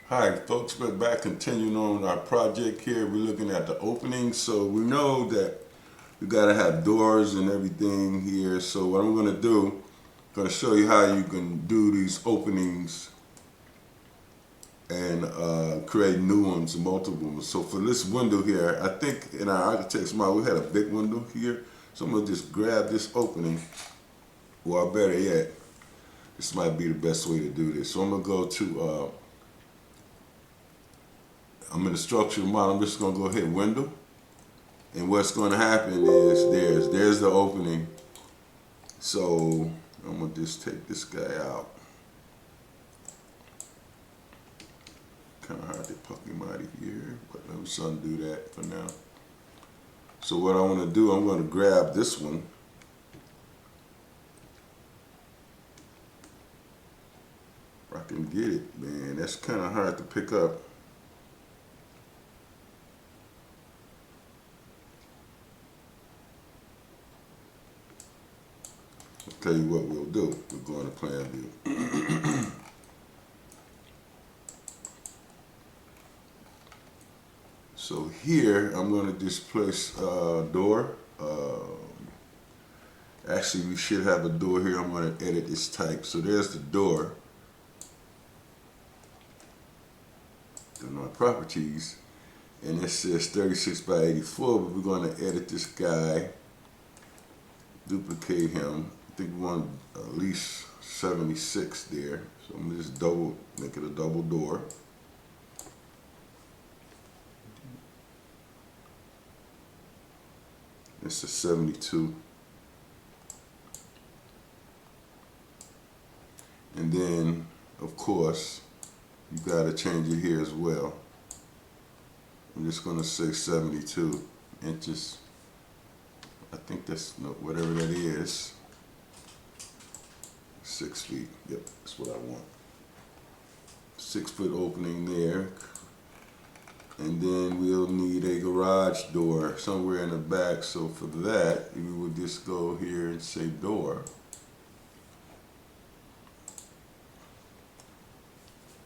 Hi folks, we're back continuing on our project here. We're looking at the opening. So we know that we gotta have doors and everything here. So what I'm gonna do, I'm gonna show you how you can do these openings and create new ones, multiple ones. So for this window here, I think in our architect's model, we had a big window here. So I'm gonna just grab this opening, or better yet, this might be the best way to do this. So I'm gonna go to, I'm in the structural model. I'm just gonna go hit window. And what's gonna happen is there's the opening. So I'm gonna just take this guy out. Kind of hard to pluck him out of here, but let me undo that for now. So what I wanna do, I'm gonna grab this one. If I can get it, man, that's kind of hard to pick up. I'll tell you what we'll do. We're going to plan view. So here, I'm going to just place a door. Actually, we should have a door here. I'm going to edit this type. So there's the door. Then my properties. And it says 36 by 84, but we're going to edit this guy. Duplicate him. I think we want at least 76 there. So I'm gonna just make it a double door. It's a 72. And then, of course, you gotta change it here as well. I'm just gonna say 72 inches. I think that's whatever that is. 6 feet. Yep, that's what I want. 6 foot opening there. And then we'll need a garage door somewhere in the back. So for that, we would just go here and say door.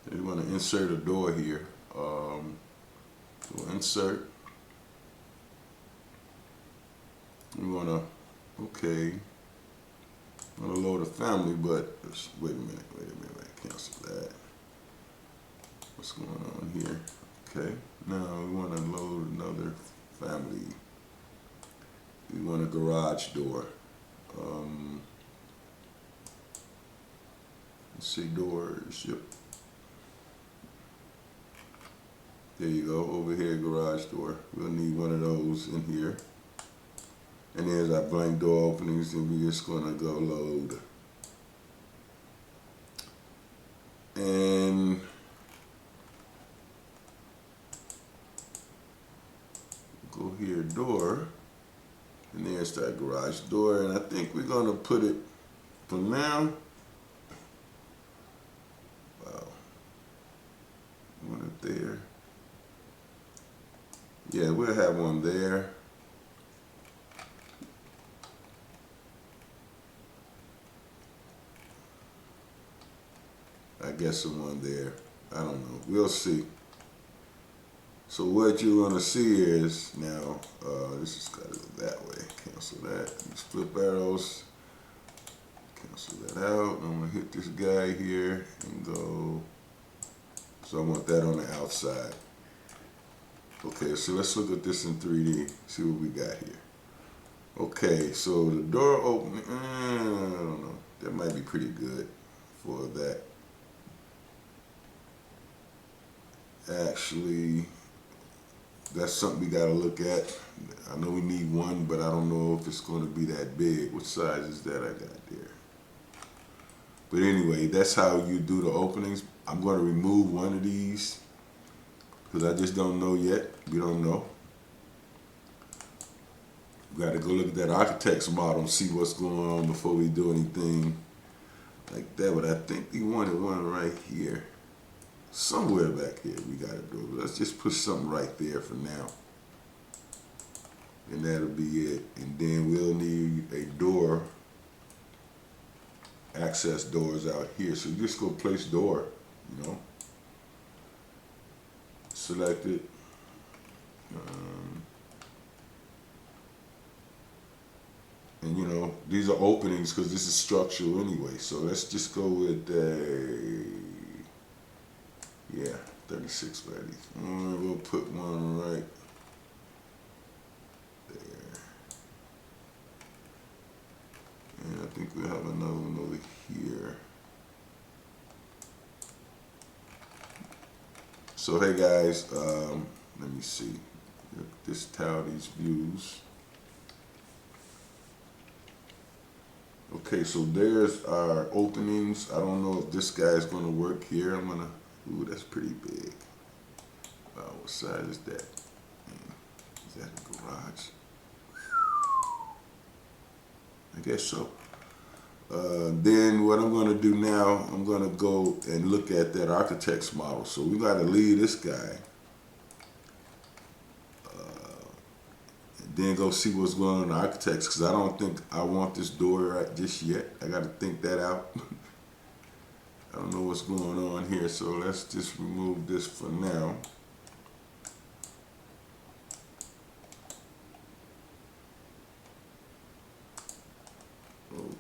And we want to insert a door here. So insert. We want to, okay. I'm going to load a family, but wait a minute, cancel that. What's going on here? Okay, now we want to load another family. We want a garage door. Let's see, doors, yep. There you go, over here, garage door. We'll need one of those in here. And there's our blank door openings, and we're just gonna go load. And go here, door, and there's that garage door. And I think we're gonna put it, for now, wow, one up there. Yeah, we'll have one there. I guess someone there. I don't know. We'll see. So what you're gonna see is now, this has got to go that way. Cancel that. Just flip arrows. Cancel that out. I'm gonna hit this guy here and go. So I want that on the outside. Okay, so let's look at this in 3D. See what we got here. Okay, so the door opening. I don't know. That might be pretty good for that. Actually, that's something we gotta look at. I know we need one, but I don't know if it's gonna be that big. What size is that I got there? But anyway, that's how you do the openings. I'm gonna remove one of these because I just don't know yet. We don't know. We gotta go look at that architect's model and see what's going on before we do anything like that. But I think we wanted one right here. Somewhere back here we gotta do it. Let's just put something right there for now. And that'll be it. And then we'll need a door, access doors out here. So just go place door, you know. selected. And you know, these are openings because this is structural anyway. So let's just go with a, yeah, 36 by these. We'll put one right there. And I think we have another one over here. So hey guys, let me see. This tile, these views. Okay, so there's our openings. I don't know if this guy is going to work here. I'm gonna, ooh, that's pretty big. Wow, what size is that? Is that a garage? I guess so. Then what I'm going to do now, I'm going to go and look at that architect's model. So we got to leave this guy. Then go see what's going on in the architects, because I don't think I want this door right just yet. I got to think that out. I don't know what's going on here, so let's just remove this for now.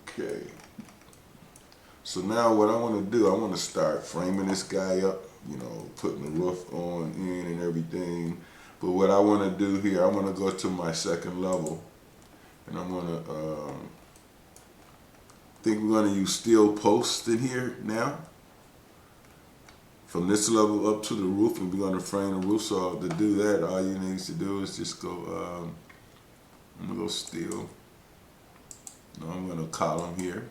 Okay. So now what I want to do, I want to start framing this guy up, you know, putting the roof on in and everything. But what I want to do here, I want to go to my second level, and I'm going to, think we're going to use steel posts in here now. From this level up to the roof, and we're going to frame the roof. So to do that, all you need to do is just go, I'm going to go steel. Now I'm going to column here.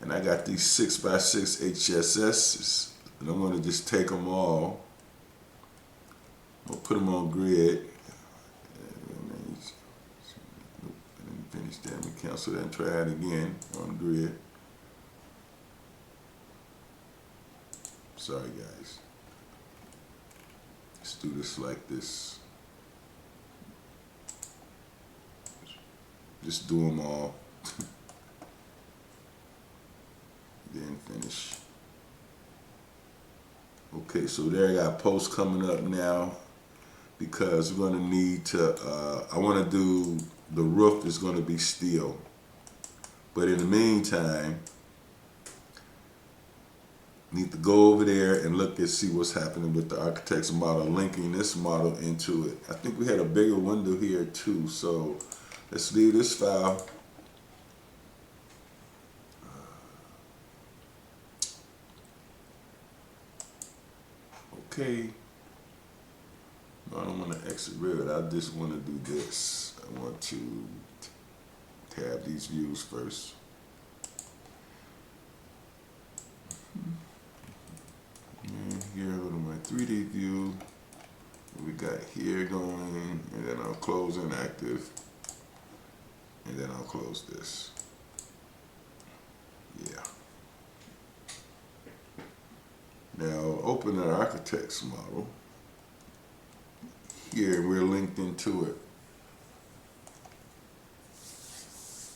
And I got these 6x6 HSSs, and I'm going to just take them all. I'll put them on grid. Nope, I didn't finish that. Let me cancel that and try it again on grid. Sorry guys. Let's do this like this. Just do them all. Then finish. Okay, so there I got posts coming up now, because we're going to need to, I want to do, the roof is going to be steel. But in the meantime, need to go over there and look and see what's happening with the architect's model, linking this model into it. I think we had a bigger window here too, so let's leave this file. Okay. No, I don't want to exit Revit. I just want to do this. I want to tab these views first. And here, go to my 3D view. We got here going, and then I'll close inactive, and then I'll close this. Yeah. Now open the architect's model. Here we're linked into it.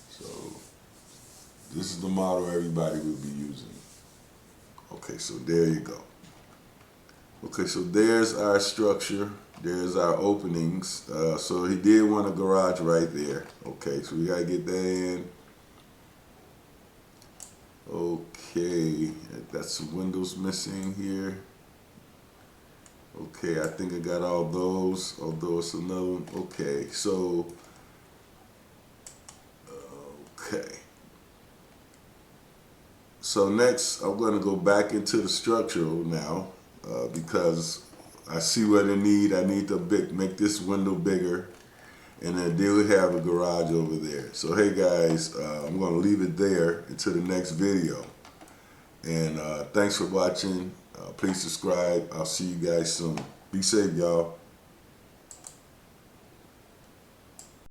So this is the model everybody will be using. Okay, so there you go. Okay, so there's our structure. There's our openings. So he did want a garage right there. Okay, so we gotta get that in. Okay, got some windows missing here. Okay, I think I got all those, although it's another one. Okay, so, okay. So next, I'm going to go back into the structural now, because I see what I need. I need to make this window bigger, and then we have a garage over there. So hey guys, I'm going to leave it there until the next video. And thanks for watching. Please subscribe. I'll see you guys soon. Be safe, y'all.